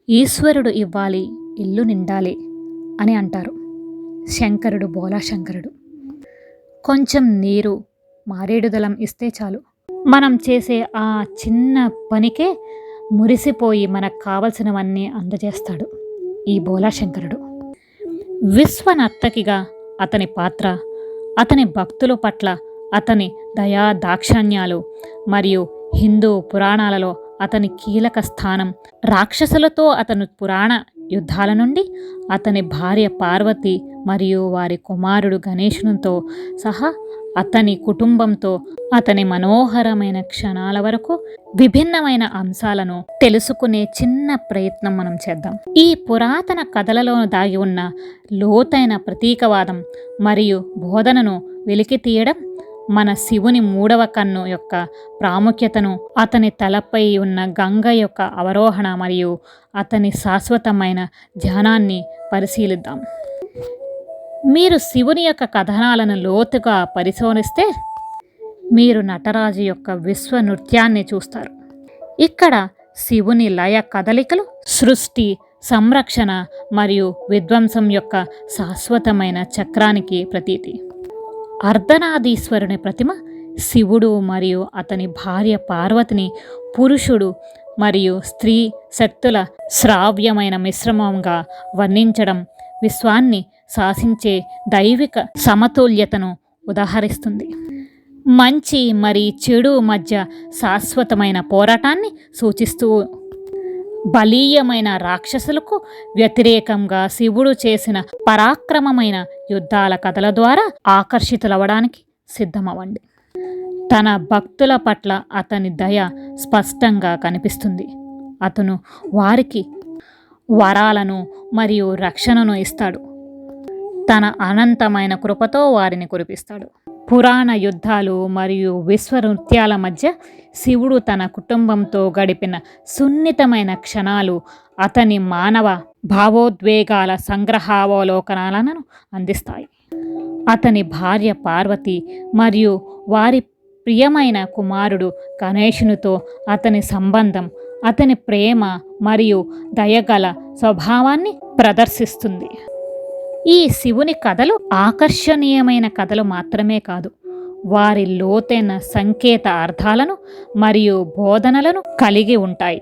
ఈశ్వరుడు ఇవ్వాలి, ఇల్లు నిండాలి అని అంటారు. శంకరుడు బోలాశంకరుడు. కొంచెం నీరు, మారేడుదలం ఇస్తే చాలు, మనం చేసే ఆ చిన్న పనికే మురిసిపోయి మనకు కావలసినవన్నీ అందజేస్తాడు ఈ బోలాశంకరుడు. విశ్వనర్తకిగా అతని పాత్ర, అతని భక్తుల పట్ల అతని దయా దాక్షాణ్యాలు మరియు హిందూ పురాణాలలో అతని కీలక స్థానం, రాక్షసులతో అతను పురాణ యుద్ధాల నుండి అతని భార్య పార్వతి మరియు వారి కుమారుడు గణేశునితో సహా అతని కుటుంబంతో అతని మనోహరమైన క్షణాల వరకు విభిన్నమైన అంశాలను తెలుసుకునే చిన్న ప్రయత్నం మనం చేద్దాం. ఈ పురాతన కథలలో దాగి ఉన్న లోతైన ప్రతీకవాదం మరియు బోధనను వెలికి తీయడం, మన శివుని మూడవ కన్ను యొక్క ప్రాముఖ్యతను, అతని తలపై ఉన్న గంగ యొక్క అవరోహణ మరియు అతని శాశ్వతమైన ధ్యానాన్ని పరిశీలిద్దాం. మీరు శివుని యొక్క కథనాలను లోతుగా పరిశోధిస్తే మీరు నటరాజు యొక్క విశ్వ నృత్యాన్ని చూస్తారు. ఇక్కడ శివుని లయ కదలికలు సృష్టి, సంరక్షణ మరియు విధ్వంసం యొక్క శాశ్వతమైన చక్రానికి ప్రతీతి. అర్ధనారీశ్వరుని ప్రతిమ శివుడు మరియు అతని భార్య పార్వతిని పురుషుడు మరియు స్త్రీ శక్తుల శ్రావ్యమైన మిశ్రమంగా వర్ణించడం విశ్వాన్ని శాసించే దైవిక సమతుల్యతను ఉదాహరిస్తుంది. మంచి మరియు చెడు మధ్య శాశ్వతమైన పోరాటాన్ని సూచిస్తూ బలీయమైన రాక్షసులకు వ్యతిరేకంగా శివుడు చేసిన పరాక్రమమైన యుద్ధాల కథల ద్వారా ఆకర్షితులవడానికి సిద్ధమవ్వండి. తన భక్తుల పట్ల అతని దయ స్పష్టంగా కనిపిస్తుంది. అతను వారికి వరాలను మరియు రక్షణను ఇస్తాడు. తన అనంతమైన కృపతో వారిని కురిపిస్తాడు. పురాణ యుద్ధాలు మరియు విశ్వ నృత్యాల మధ్య శివుడు తన కుటుంబంతో గడిపిన సున్నితమైన క్షణాలు అతని మానవ భావోద్వేగాల సంగ్రహావలోకనాలను అందిస్తాయి. అతని భార్య పార్వతి మరియు వారి ప్రియమైన కుమారుడు గణేశునితో అతని సంబంధం అతని ప్రేమ మరియు దయగల స్వభావాన్ని ప్రదర్శిస్తుంది. ఈ శివుని కథలు ఆకర్షణీయమైన కథలు మాత్రమే కాదు, వారి లోతైన సంకేత అర్థాలను మరియు బోధనలను కలిగి ఉంటాయి.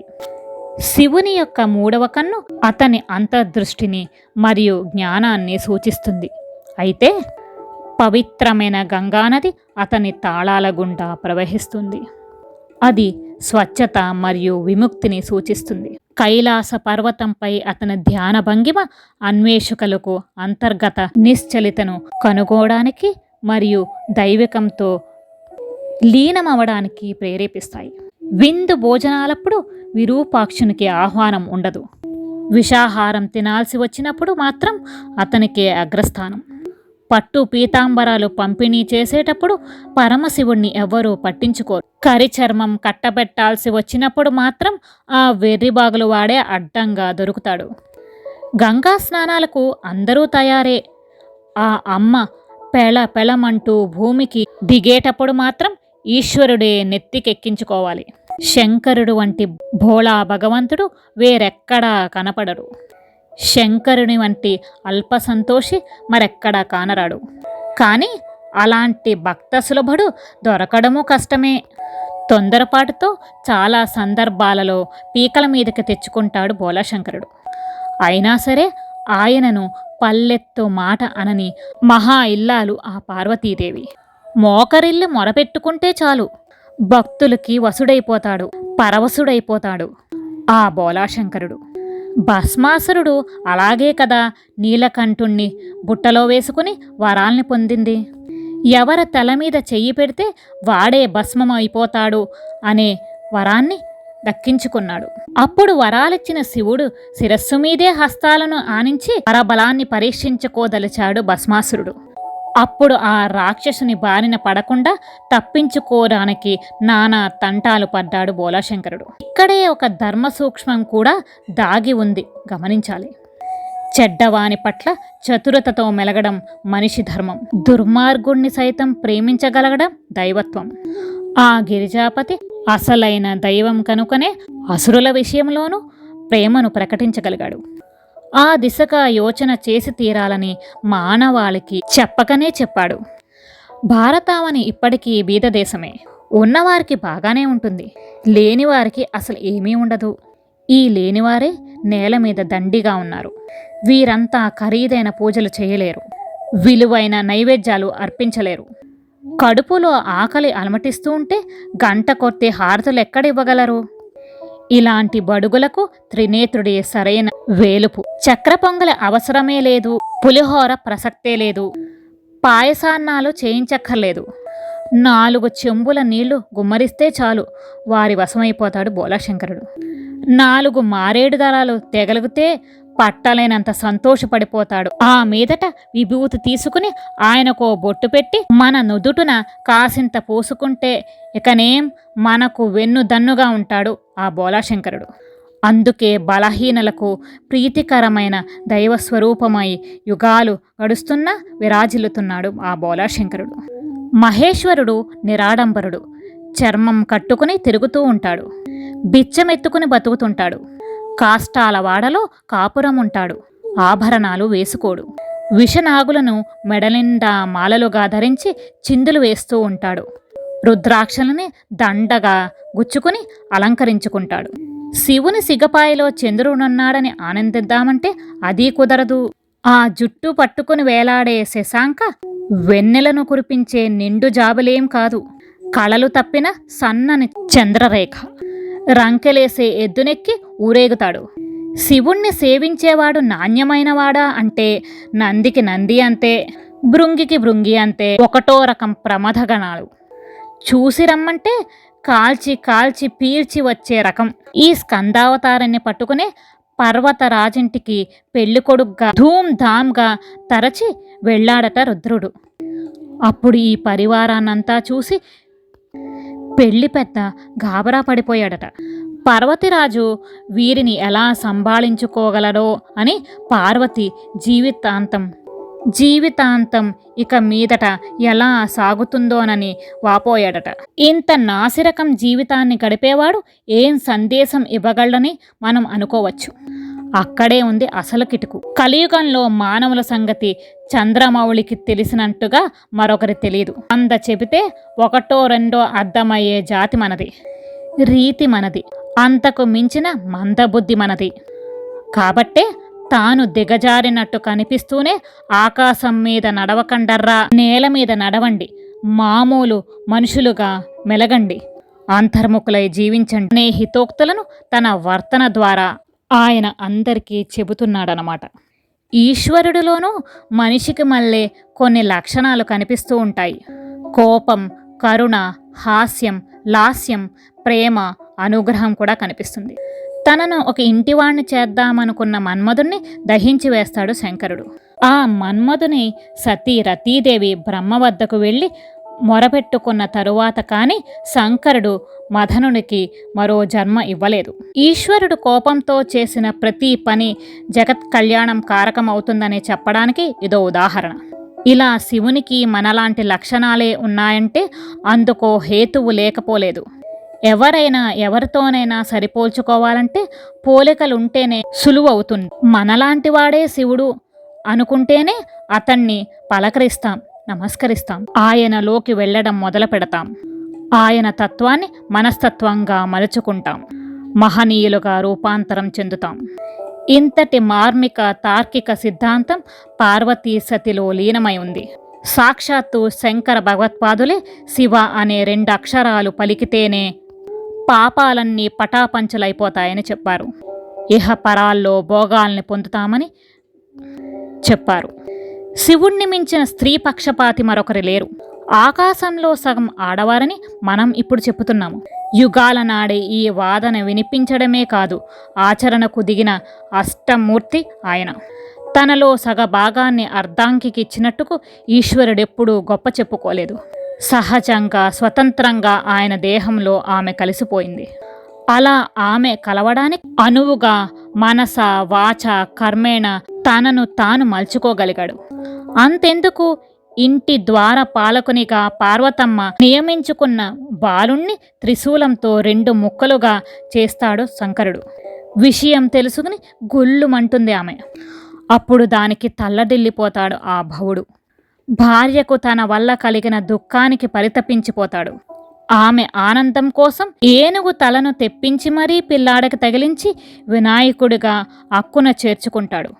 శివుని యొక్క మూడవ కన్ను అతని అంతర్దృష్టిని మరియు జ్ఞానాన్ని సూచిస్తుంది. అయితే పవిత్రమైన గంగానది అతని తాళాల గుండా ప్రవహిస్తుంది. అది స్వచ్ఛత మరియు విముక్తిని సూచిస్తుంది. కైలాస పర్వతంపై అతని ధ్యాన భంగిమ అన్వేషకులకు అంతర్గత నిశ్చలితను కనుగోవడానికి మరియు దైవికంతో లీనమవడానికి ప్రేరేపిస్తాయి. విందు భోజనాలప్పుడు విరూపాక్షునికి ఆహ్వానం ఉండదు. విషాహారం తినాల్సి వచ్చినప్పుడు మాత్రం అతనికే అగ్రస్థానం. పట్టు పీతాంబరాలు పంపిణీ చేసేటప్పుడు పరమశివుణ్ణి ఎవ్వరూ పట్టించుకోరు. కరిచర్మం కట్టబెట్టాల్సి వచ్చినప్పుడు మాత్రం ఆ వెర్రిబాగులు వాడే అడ్డంగా దొరుకుతాడు. గంగా స్నానాలకు అందరూ తయారే. ఆ అమ్మ పెళమంటూ భూమికి దిగేటప్పుడు మాత్రం ఈశ్వరుడే నెత్తికెక్కించుకోవాలి. శంకరుడు వంటి భోళా భగవంతుడు వేరెక్కడా కనపడరు. శంకరుని వంటి అల్ప సంతోషి మరెక్కడా కానరాడు. కానీ అలాంటి భక్త సులభుడు దొరకడము కష్టమే. తొందరపాటుతో చాలా సందర్భాలలో పీకల మీదకి తెచ్చుకుంటాడు బోలాశంకరుడు. అయినా సరే ఆయనను పల్లెత్తు మాట అనని మహా ఇల్లాలు ఆ పార్వతీదేవి. మోకరిల్లి మొరపెట్టుకుంటే చాలు భక్తులకి వసుడైపోతాడు, పరవశుడైపోతాడు ఆ బోలాశంకరుడు. భస్మాసురుడు అలాగే కదా నీలకంఠుణ్ణి బుట్టలో వేసుకుని వరాల్ని పొందింది. ఎవరి తల మీద చెయ్యి పెడితే వాడే భస్మం అయిపోతాడు అనే వరాన్ని దక్కించుకున్నాడు. అప్పుడు వరాలిచ్చిన శివుడు శిరస్సు మీదే హస్తాలను ఆనించి పరబలాన్ని పరీక్షించుకోదలిచాడు భస్మాసురుడు. అప్పుడు ఆ రాక్షసుని బారిన పడకుండా తప్పించుకోవడానికి నానా తంటాలు పడ్డాడు బోలాశంకరుడు. ఇక్కడే ఒక ధర్మ సూక్ష్మం కూడా దాగి ఉంది, గమనించాలి. చెడ్డవాని పట్ల చతురతతో మెలగడం మనిషి ధర్మం. దుర్మార్గుణ్ణి సైతం ప్రేమించగలగడం దైవత్వం. ఆ గిరిజాపతి అసలైన దైవం కనుకనే అసురుల విషయంలోనూ ప్రేమను ప్రకటించగలిగాడు. ఆ దిశగా యోచన చేసి తీరాలని మానవాళికి చెప్పకనే చెప్పాడు. భారతావని ఇప్పటికీ బీద దేశమే. ఉన్నవారికి బాగానే ఉంటుంది, లేనివారికి అసలు ఏమీ ఉండదు. ఈ లేనివారే నేల మీద దండిగా ఉన్నారు. వీరంతా ఖరీదైన పూజలు చేయలేరు, విలువైన నైవేద్యాలు అర్పించలేరు. కడుపులో ఆకలి అలమటిస్తూ ఉంటే గంట కొట్టి హారతులు ఎక్కడివ్వగలరు? ఇలాంటి బడుగులకు త్రినేత్రుడే సరైన వేలుపు. చక్ర పొంగలి అవసరమే లేదు, పులిహోర ప్రసక్తే లేదు, పాయసాన్నాలు చేయించక్కర్లేదు. 4 చెంబుల నీళ్లు గుమ్మరిస్తే చాలు, వారి వశమైపోతాడు బోలాశంకరుడు. 4 మారేడు దళాలు తెగలిగితే పట్టలేనంత సంతోషపడిపోతాడు. ఆ మీదట విభూతి తీసుకుని ఆయనకో బొట్టు పెట్టి మన నుదుటున కాసింత పూసుకుంటే ఇకనేం మనకు వెన్నుదన్నుగా ఉంటాడు ఆ బోలాశంకరుడు. అందుకే బలహీనలకు ప్రీతికరమైన దైవస్వరూపమై యుగాలు గడుస్తున్నా విరాజిల్లుతున్నాడు ఆ బోలాశంకరుడు. మహేశ్వరుడు నిరాడంబరుడు. చర్మం కట్టుకుని తిరుగుతూ ఉంటాడు, బిచ్చమెత్తుకుని బతుకుతుంటాడు. కాష్టాల వాడలో కాపురం ఉంటాడు, ఆభరణాలు వేసుకోడు. విషనాగులను మెడలిండా మాలలుగా ధరించి చిందులు వేస్తూ ఉంటాడు. రుద్రాక్షలని దండగా గుచ్చుకుని అలంకరించుకుంటాడు. శివుని సిగపాయలో చంద్రుడున్నాడని ఆనందిద్దామంటే అదీ కుదరదు. ఆ జుట్టు పట్టుకుని వేలాడే శశాంక వెన్నెలను కురిపించే నిండు జాబులేం కాదు, కళలు తప్పిన సన్నని చంద్రరేఖ. రంకెలేసే ఎద్దునెక్కి ఊరేగుతాడు. శివుణ్ణి సేవించేవాడు నాణ్యమైనవాడా అంటే నందికి నంది అంతే, భృంగికి భృంగి అంతే. ఒకటో రకం ప్రమథగణాలు. చూసి రమ్మంటే కాల్చి కాల్చి పీల్చి వచ్చే రకం. ఈ స్కందావతారాన్ని పట్టుకునే పర్వతరాజింటికి పెళ్ళికొడుగ్గా ధూమ్ధామ్గా తరచి వెళ్ళాడట రుద్రుడు. అప్పుడు ఈ పరివారాన్నంతా చూసి పెళ్లి పెద్ద గాబరా పడిపోయాడట. పార్వతిరాజు వీరిని ఎలా సంభాళించుకోగలడో అని పార్వతి జీవితాంతం ఇక మీదట ఎలా సాగుతుందోనని వాపోయాడట. ఇంత నాసిరకం జీవితాన్ని గడిపేవాడు ఏం సందేశం ఇవ్వగలడని మనం అనుకోవచ్చు. అక్కడే ఉంది అసలు కిటుకు. కలియుగంలో మానవుల సంగతి చంద్రమౌళికి తెలిసినట్టుగా మరొకరి తెలియదు. చెబితే ఒకటో రెండో అర్థమయ్యే జాతి మనది, రీతి మనది, అంతకు మించిన మందబుద్ధి మనది. కాబట్టే తాను దిగజారినట్టు కనిపిస్తూనే ఆకాశం మీద నడవకండర్రా, నేల మీద నడవండి, మామూలు మనుషులుగా మెలగండి, అంతర్ముఖులై జీవించండి అనే హితోక్తులను తన వర్తన ద్వారా ఆయన అందరికీ చెబుతున్నాడనమాట. ఈశ్వరుడిలోనూ మనిషికి మళ్ళీ కొన్ని లక్షణాలు కనిపిస్తూ ఉంటాయి. కోపం, కరుణ, హాస్యం, లాస్యం, ప్రేమ, అనుగ్రహం కూడా కనిపిస్తుంది. తనను ఒక ఇంటివాణ్ణి చేద్దామనుకున్న మన్మధుణ్ణి దహించి వేస్తాడు శంకరుడు. ఆ మన్మధుని సతీ రతీదేవి బ్రహ్మ వద్దకు వెళ్ళి మొరపెట్టుకున్న తరువాత కానీ శంకరుడు మదనునికి మరో జన్మ ఇవ్వలేదు. ఈశ్వరుడు కోపంతో చేసిన ప్రతి పని జగత్ కళ్యాణం కారకమవుతుందని చెప్పడానికి ఇదో ఉదాహరణ. ఇలా శివునికి మనలాంటి లక్షణాలే ఉన్నాయంటే అందుకో హేతువు లేకపోలేదు. ఎవరైనా ఎవరితోనైనా సరిపోల్చుకోవాలంటే పోలికలుంటేనే సులువవుతుంది. మనలాంటి వాడే శివుడు అనుకుంటేనే అతన్ని పలకరిస్తాం, నమస్కరిస్తాం, ఆయనలోకి వెళ్ళడం మొదలు పెడతాం, ఆయన తత్వాన్ని మనస్తత్వంగా మలుచుకుంటాం, మహనీయులుగా రూపాంతరం చెందుతాం. ఇంతటి మార్మిక తార్కిక సిద్ధాంతం పార్వతీ సతిలో లీనమై ఉంది. సాక్షాత్తు శంకర భగవత్పాదులే శివ అనే 2 అక్షరాలు పలికితేనే పాపాలన్నీ పటాపంచలైపోతాయని చెప్పారు. ఇహపరాల్లో భోగాల్ని పొందుతామని చెప్పారు. శివుణ్ణి మించిన స్త్రీ పక్షపాతి మరొకరు లేరు. ఆకాశంలో సగం ఆడవారని మనం ఇప్పుడు చెప్పుతున్నాము. యుగాల నాడే ఈ వాదన వినిపించడమే కాదు, ఆచరణకు దిగిన అష్టమూర్తి ఆయన. తనలో సగభాగాన్ని అర్ధాంగికి ఇచ్చినట్టుకు ఈశ్వరుడెప్పుడూ గొప్ప చెప్పుకోలేదు. సహజంగా స్వతంత్రంగా ఆయన దేహంలో ఆమె కలిసిపోయింది. అలా ఆమె కలవడానికి అనువుగా మనస వాచ కర్మేణ తనను తాను మలుచుకోగలిగాడు. అంతెందుకు, ఇంటి ద్వార పాలకునిగా పార్వతమ్మ నియమించుకున్న బాలుణ్ణి త్రిశూలంతో 2 ముక్కలుగా చేస్తాడు శంకరుడు. విషయం తెలుసుకుని గుల్లుమంటుంది ఆమె. అప్పుడు దానికి తల్లడిల్లిపోతాడు ఆ భవుడు. భార్యకు తన వల్ల కలిగిన దుఃఖానికి పరితపించిపోతాడు. ఆమె ఆనందం కోసం ఏనుగు తలను తెప్పించి మరీ పిల్లాడికి తగిలించి వినాయకుడిగా అక్కున చేర్చుకుంటాడు.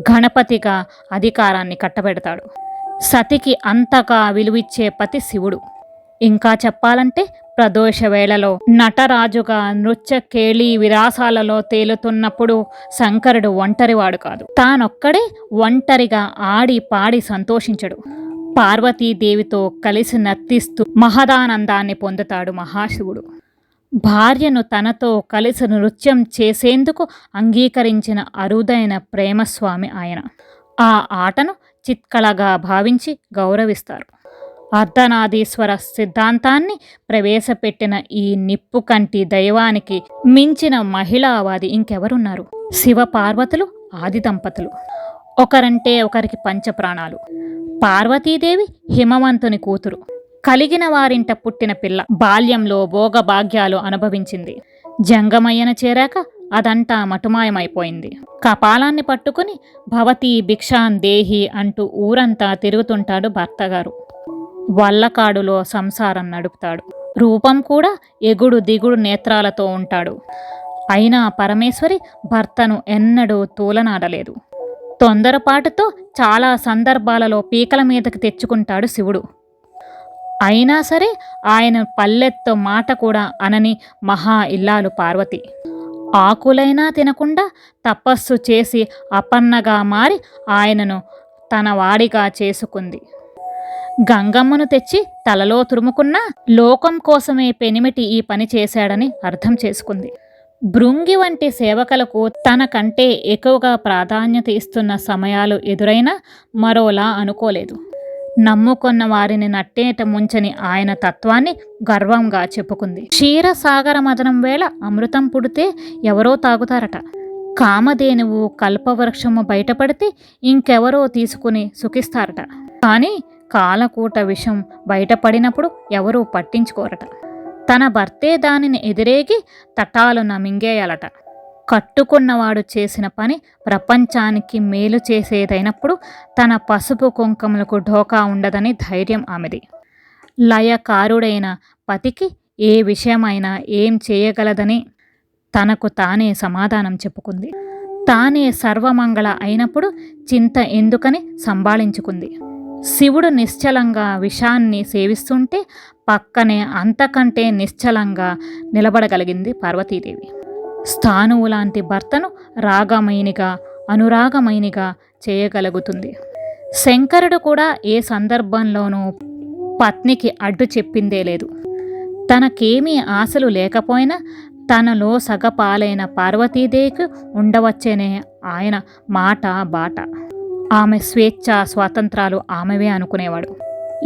గణపతిగా అధికారాన్ని కట్టబెడతాడు. సతికి అంతగా విలువిచ్చే పతి శివుడు. ఇంకా చెప్పాలంటే ప్రదోష వేళలో నటరాజుగా నృత్య కేళీ విలాసాలలో తేలుతున్నప్పుడు శంకరుడు ఒంటరివాడు కాదు. తానొక్కడే ఒంటరిగా ఆడి పాడి సంతోషించడు. పార్వతీదేవితో కలిసి నర్తిస్తూ మహదానందాన్ని పొందుతాడు మహాశివుడు. భార్యను తనతో కలిసి నృత్యం చేసేందుకు అంగీకరించిన అరుదైన ప్రేమస్వామి ఆయన. ఆ ఆటను చిత్కళగా భావించి గౌరవిస్తారు. అర్ధనాదీశ్వర సిద్ధాంతాన్ని ప్రవేశపెట్టిన ఈ నిప్పు కంటి దైవానికి మించిన మహిళావాది ఇంకెవరున్నారు? శివపార్వతులు ఆది దంపతులు. ఒకరంటే ఒకరికి పంచప్రాణాలు. పార్వతీదేవి హిమవంతుని కూతురు. కలిగిన వారింట పుట్టిన పిల్ల. బాల్యంలో భోగభాగ్యాలు అనుభవించింది. జంగమయ్యను చేరాక అదంతా మటుమాయమైపోయింది. కపాలాన్ని పట్టుకుని భవతీ భిక్షాన్ దేహి అంటూ ఊరంతా తిరుగుతుంటాడు భర్తగారు. వల్లకాడులో సంసారం నడుపుతాడు. రూపం కూడా ఎగుడు దిగుడు నేత్రాలతో ఉంటాడు. అయినా పరమేశ్వరి భర్తను ఎన్నడూ తూలనాడలేదు. తొందరపాటుతో చాలా సందర్భాలలో పీకల మీదకి తెచ్చుకుంటాడు శివుడు. అయినా సరే ఆయన పల్లెత్తు మాట కూడా అనని మహా ఇల్లాలు పార్వతి. ఆకులైనా తినకుండా తపస్సు చేసి అపన్నగా మారి ఆయనను తన వాడిగా చేసుకుంది. గంగమ్మను తెచ్చి తలలో తురుముకున్నా లోకం కోసమే పెనిమిటి ఈ పని చేశాడని అర్థం చేసుకుంది. భృంగి వంటి సేవకులకు తనకంటే ఎక్కువగా ప్రాధాన్యత ఇస్తున్న సమయాలు ఎదురైనా మరోలా అనుకోలేదు. నమ్ముకున్న వారిని నట్టేట ముంచని ఆయన తత్వాన్ని గర్వంగా చెప్పుకుంది. క్షీరసాగర మదనం వేళ అమృతం పుడితే ఎవరో తాగుతారట. కామధేనువు కల్పవృక్షము బయటపడితే ఇంకెవరో తీసుకుని సుఖిస్తారట. కానీ కాలకూట విషం బయటపడినప్పుడు ఎవరూ పట్టించుకోరట. తన భర్తే దానిని ఎదిరేగి తటాలున మింగేయాలట. కట్టుకున్నవాడు చేసిన పని ప్రపంచానికి మేలు చేసేదైనప్పుడు తన పసుపు కుంకుమలకు ఢోకా ఉండదని ధైర్యం ఆమెది. లయకారుడైన పతికి ఏ విషయమైనా ఏం చేయగలదని తనకు తానే సమాధానం చెప్పుకుంది. తానే సర్వమంగళ అయినప్పుడు చింత ఎందుకని సంభాళించుకుంది. శివుడు నిశ్చలంగా విషాన్ని సేవిస్తుంటే పక్కనే అంతకంటే నిశ్చలంగా నిలబడగలిగింది పార్వతీదేవి. స్థానువు లాంటి భర్తను రాగమైనిగా అనురాగమైనిగా చేయగలుగుతుంది. శంకరుడు కూడా ఏ సందర్భంలోనూ పత్నికి అడ్డు చెప్పిందే లేదు. తనకేమీ ఆశలు లేకపోయినా తనలో సగపాలైన పార్వతీదేవికి ఉండవచ్చేనే ఆయన మాట బాట. ఆమె స్వేచ్ఛ స్వాతంత్రాలు ఆమెవే అనుకునేవాడు.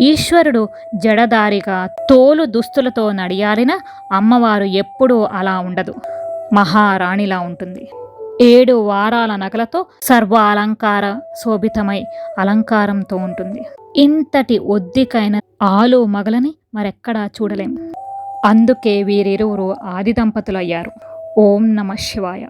ఈశ్వరుడు జడదారిగా తోలు దుస్తులతో నడియారిన అమ్మవారు ఎప్పుడూ అలా ఉండదు. మహారాణిలా ఉంటుంది. 7 వారాల నగలతో సర్వ అలంకార శోభితమై అలంకారంతో ఉంటుంది. ఇంతటి ఒద్దికైన ఆలు మగలని మరెక్కడా చూడలేం. అందుకే వీరిరువురు ఆది దంపతులయ్యారు. ఓం నమః శివాయ.